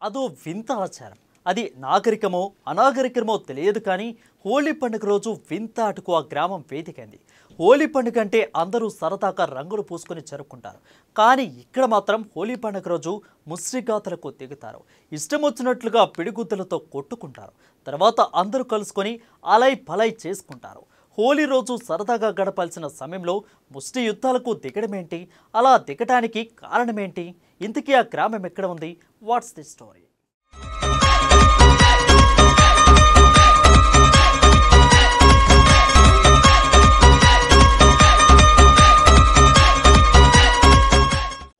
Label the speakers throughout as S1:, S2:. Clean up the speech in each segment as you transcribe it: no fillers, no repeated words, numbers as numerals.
S1: అదో వింత ఆచారం. అది నాగరికమో అనాగరికమో తెలియదు కానీ హోలీ పండుగ రోజు వింత ఆటకు ఆ గ్రామం వేదికైంది. హోలీ పండుగ అంటే అందరూ సరదాగా రంగులు పూసుకొని జరుపుకుంటారు. కానీ ఇక్కడ మాత్రం హోలీ పండుగ రోజు ముస్రిగాతలకు దిగుతారు. ఇష్టం వచ్చినట్లుగా పిడిగుద్దులతో కొట్టుకుంటారు. తర్వాత అందరూ కలుసుకొని అలై పలై చేసుకుంటారు. హోలీ రోజు సరదాగా గడపాల్సిన సమయంలో ముష్టి యుద్ధాలకు దిగడమేంటి? అలా దిగటానికి కారణమేంటి? ఇంతకీ ఆ గ్రామం ఎక్కడ ఉంది? What's the story?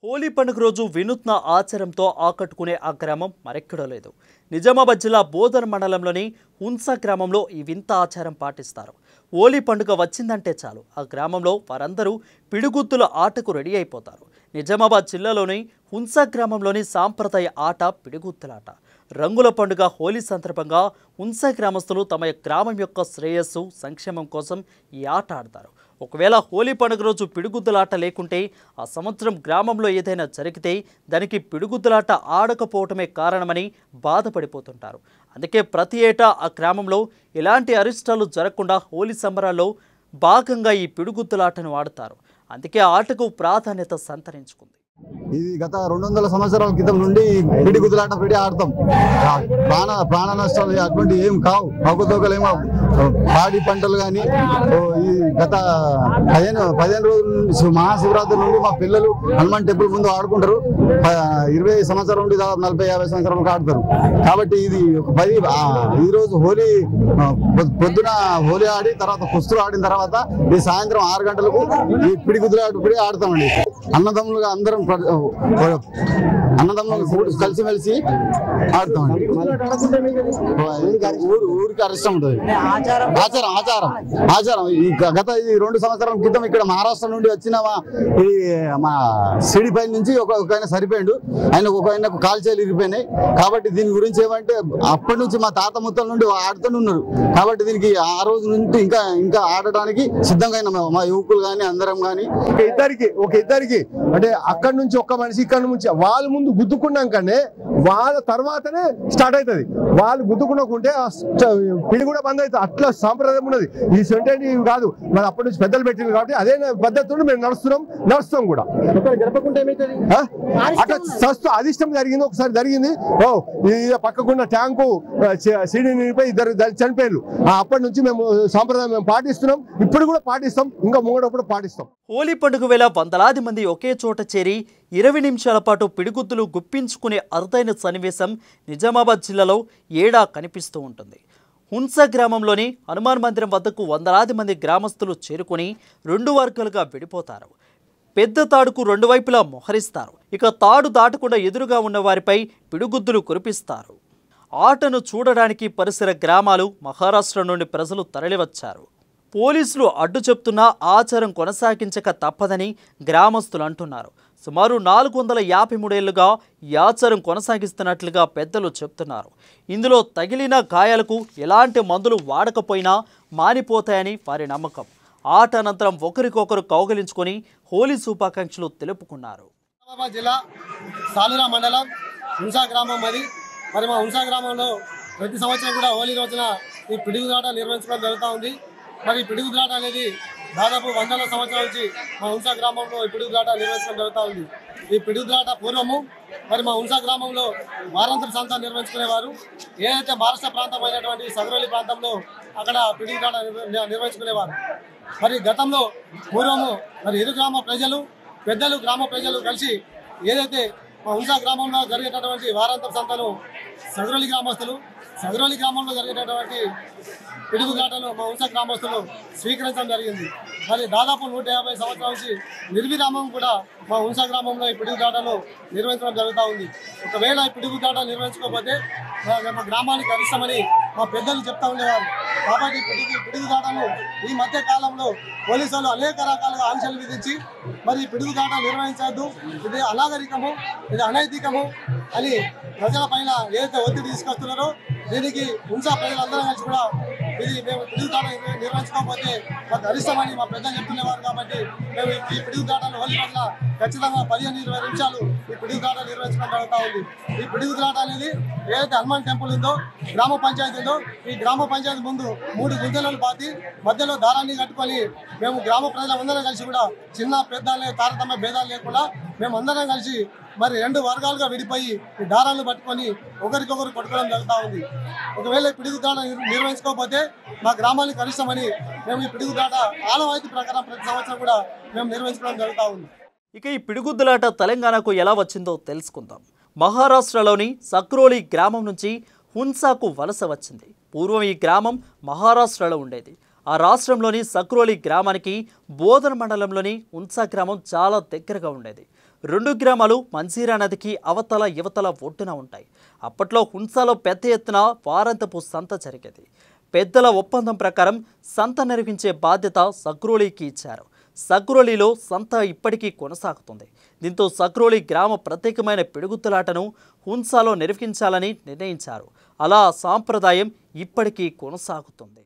S1: హోలీ పండుగ రోజు వినూత్న ఆచారంతో ఆకట్టుకునే ఆ గ్రామం మరెక్కడో లేదు. నిజామాబాద్ జిల్లా బోధన్ మండలంలోని హున్సా గ్రామంలో ఈ వింత ఆచారం పాటిస్తారు. హోలీ పండుగ వచ్చిందంటే చాలు ఆ గ్రామంలో వారందరూ పిడిగుద్దుల ఆటకు రెడీ అయిపోతారు. నిజామాబాద్ జిల్లాలోని హున్సా గ్రామంలోని సాంప్రదాయ ఆట పిడిగుద్దులాట. రంగుల పండుగ హోలీ సందర్భంగా హున్సా గ్రామస్తులు తమ గ్రామం యొక్క శ్రేయస్సు సంక్షేమం కోసం ఈ ఆట ఆడతారు. ఒకవేళ హోలీ పండుగ రోజు పిడిగుద్దులాట లేకుంటే ఆ సంవత్సరం గ్రామంలో ఏదైనా జరిగితే దానికి పిడిగుద్దులాట ఆడకపోవటమే కారణమని బాధపడిపోతుంటారు. అందుకే ప్రతి ఏటా ఆ గ్రామంలో ఎలాంటి అరిష్టాలు జరగకుండా హోలీ సంబరాల్లో భాగంగా ఈ పిడిగుద్దులాటను ఆడతారు. అందుకే ఆటకు ప్రాధాన్యత సంతరించుకుంది.
S2: ఇది గత 200 సంవత్సరాల క్రితం నుండి పిడిగుద్దులాట పెట్టి ఆడతాం. ప్రాణ నష్టాలు అటువంటి ఏం కావు. అవకతవకలేమో పాడి పంటలు కానీ ఈ గత 15 రోజుల మహాశివరాత్రి నుండి మా పిల్లలు హనుమాన్ టెంపుల్ ముందు ఆడుకుంటారు. 20 సంవత్సరాల నుండి దాదాపు 40-50 సంవత్సరాలకు ఆడతారు. కాబట్టి ఇది ఈ రోజు హోలీ పొద్దున హోలీ ఆడి తర్వాత కుస్తూ ఆడిన తర్వాత ఈ సాయంత్రం 6 గంటలకు ఈ పిడిగుద్దులాట పెట్టి ఆడతామండి. అన్నదమ్ములుగా అందరం కలిసిమెలిసి ఆడుతామండి. ఊరికి అరిష్టం ఉంటుంది. ఆచారం ఈ గత 2 సంవత్సరాల క్రితం ఇక్కడ మహారాష్ట్ర నుండి వచ్చిన మా సిడిపై నుంచి ఒక సరిపోయిండు. ఆయనకు కాల్చేలు ఇరిగిపోయినాయి. కాబట్టి దీని గురించి ఏమంటే అప్పటి నుంచి మా తాత ముత్తల నుండి ఆడుతూనే ఉన్నారు. కాబట్టి దీనికి ఆ రోజు నుంచి ఇంకా ఆడటానికి సిద్ధంగా మా యువకులు కానీ అందరం కానీ
S3: ఒక ఇద్దరికి అంటే అక్కడి నుంచి ఒక్క మనిషి ఇక్కడ నుంచి వాళ్ళ ముందు గుద్దుకున్నాకనే వాళ్ళ తర్వాతనే స్టార్ట్ అవుతుంది. వాళ్ళు గుద్దుకున్నకుంటే పిడి కూడా బంద్ అవుతుంది. అట్లా సాంప్రదాయం ఉన్నది. ఈ సెంటెంట్ కాదు, మరి అప్పటి నుంచి పెద్దలు పెట్టింది కాబట్టి అదే పద్ధతిలో మేము నడుస్తాం కూడా. అట్లా అదిష్టం జరిగింది. ఒకసారి జరిగింది. పక్కకున్న ట్యాంకు సిడి నిండిపోయి 2 చనిపోయారు. అప్పటి నుంచి మేము సాంప్రదాయం మేము పాటిస్తున్నాం. ఇప్పుడు కూడా పాటిస్తాం. ఇంకా ముంగడప్పుడు పాటిస్తాం.
S1: హోలీ పండుగ వేళ వందలాది మంది ఒకే చోట చేరి 20 నిమిషాల పాటు పిడిగుద్దులు గుప్పించుకునే అరుదైన సన్నివేశం నిజామాబాద్ జిల్లాలో ఏడా కనిపిస్తూ ఉంటుంది. హున్సా గ్రామంలోని హనుమాన్ మందిరం వద్దకు వందలాది మంది గ్రామస్తులు చేరుకుని 2 వర్గాలుగా విడిపోతారు. పెద్ద తాడుకు 2 వైపులా మొహరిస్తారు. ఇక తాడు దాటకుండా ఎదురుగా ఉన్న వారిపై పిడిగుద్దులు కురిపిస్తారు. ఆటను చూడడానికి పరిసర గ్రామాలు, మహారాష్ట్ర నుండి ప్రజలు తరలివచ్చారు. పోలీసులు అడ్డు చెప్తున్నా ఆచారం కొనసాగించక తప్పదని గ్రామస్తులు అంటున్నారు. సుమారు 453 ఏళ్లుగా ఈ ఆచారం కొనసాగిస్తున్నట్లుగా పెద్దలు చెప్తున్నారు. ఇందులో తగిలిన గాయాలకు ఎలాంటి మందులు వాడకపోయినా మానిపోతాయని వారి నమ్మకం. ఆట అనంతరం ఒకరికొకరు కౌగిలించుకొని హోలీ శుభాకాంక్షలు తెలుపుకున్నారు.
S4: నిజామాబాద్ జిల్లా సాలూరా మండలం హున్సా గ్రామం మరి మా హున్సా గ్రామంలో ప్రతి సంవత్సరం కూడా హోలీ రోజున ఈ పిడిగుద్దులాట నిర్వహించడం జరుగుతూ ఉంది. మరి పిడిగుద్దులాట అనేది దాదాపు 100 సంవత్సరాల నుంచి మా హున్సా గ్రామంలో ఈ పిడిగుద్దులాట నిర్వహించడం జరుగుతూ ఉంది. ఈ పిడిగుద్దులాట పూర్వము మరి మా హున్సా గ్రామంలో వారాంతర సంతా నిర్వహించుకునేవారు. ఏదైతే మహారాష్ట్ర ప్రాంతమైనటువంటి సగరోలి ప్రాంతంలో అక్కడ పిడిగుద్దులాట నిర్వహించుకునేవారు. మరి గతంలో పూర్వము మరి ఇరు గ్రామ ప్రజలు పెద్దలు గ్రామ ప్రజలు కలిసి ఏదైతే మా హున్సా గ్రామంలో జరిగేటటువంటి వారాంతర సంతను సగరోలి గ్రామంలో జరిగేటటువంటి పిడుగులాటను మా హున్సా గ్రామస్తులు స్వీకరించడం జరిగింది. మరి దాదాపు 150 సంవత్సరాల నుంచి నిర్విరామం కూడా మా హున్సా గ్రామంలో ఈ పిడుగులాటను నిర్వహించడం జరుగుతూ ఉంది. ఒకవేళ ఈ పిడుగులాట నిర్వహించకపోతే మా గ్రామానికి అరిష్టమని మా పెద్దలు చెప్తా ఉండేవారు. కాబట్టి పిడుగులాటను ఈ మధ్య కాలంలో పోలీసులు అనేక రకాలుగా ఆంక్షలు విధించి మరి పిడుగులాట నిర్వహించద్దు, ఇది అనాగరికము, ఇది అనైతికము అని ప్రజల పైన ఏదైతే ఒత్తిడి తీసుకొస్తున్నారో దీనికి హున్సా ప్రజలందరూ కలిసి కూడా ఇది మేము పిడుగుదాట నిర్వహించుకోకపోతే మాకు అరిష్టమని మా పెద్దలు చెప్తున్నవారు కాబట్టి మేము ఈ పిడుగుదాటను హోలీ రోజున ఖచ్చితంగా 15-20 నిమిషాలు ఈ పిడుగుదాట నిర్వహించడం జరుగుతూ ఉంది. ఈ పిడుగుదాట అనేది ఏదైతే హనుమాన్ టెంపుల్ ఉందో, గ్రామ పంచాయతీ ఉందో, ఈ గ్రామ పంచాయతీ ముందు 3 గుంతలను పాతి మధ్యలో దారాన్ని కట్టుకొని మేము గ్రామ ప్రజలందరం కలిసి కూడా చిన్న పెద్ద తారతమ్య భేదాలు లేకుండా మేము అందరం కలిసి మరి 2 వర్గాలుగా విడిపోయి ఈ దారాలను పట్టుకొని ఒకరికొకరు కొట్టుకోవడం జరుగుతూ ఉంది. ఒకవేళ ఈ పిడుగుదాట నిర్వహించుకోకపోతే మా గ్రామానికి కలుస్తామని మేము ఈ పిడుగుదాట ఆనవాయితీ ప్రకారం ప్రతి సంవత్సరం కూడా మేము నిర్వహించుకోవడం జరుగుతూ ఉంది.
S1: ఇక ఈ పిడుగుద్దులాట తెలంగాణకు ఎలా వచ్చిందో తెలుసుకుందాం. మహారాష్ట్రలోని సక్రోలి గ్రామం నుంచి హున్సాకు వలస వచ్చింది. పూర్వం ఈ గ్రామం మహారాష్ట్రలో ఉండేది. ఆ రాష్ట్రంలోని సక్రోలి గ్రామానికి బోధన్ మండలంలోని హున్సా గ్రామం చాలా దగ్గరగా ఉండేది. 2 గ్రామాలు మంజీరా నదికి అవతల యువతల ఒడ్డున ఉంటాయి. అప్పట్లో హున్సాలో పెద్ద ఎత్తున వారాంతపు సంత జరిగేది. పెద్దల ఒప్పందం ప్రకారం సంత నిర్వహించే బాధ్యత సక్రోలికి ఇచ్చారు. సక్రోలిలో సంత ఇప్పటికీ కొనసాగుతుంది. దీంతో సక్రోలి గ్రామ ప్రత్యేకమైన పిడుగుద్దులాటను హున్సాలో నిర్వహించాలని నిర్ణయించారు. అలా సాంప్రదాయం ఇప్పటికీ కొనసాగుతుంది.